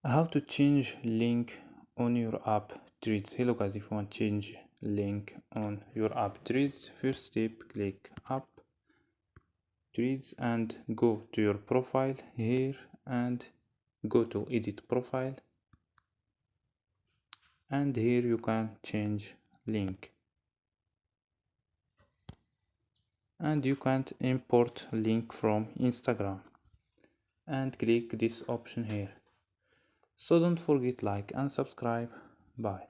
How to change link on your app Threads. Hello guys, if you want to change link on your app Threads, first step, click app Threads and go to your profile here and go to edit profile, and here you can change link, and you can import link from Instagram and click this option here. So don't forget like and subscribe. Bye.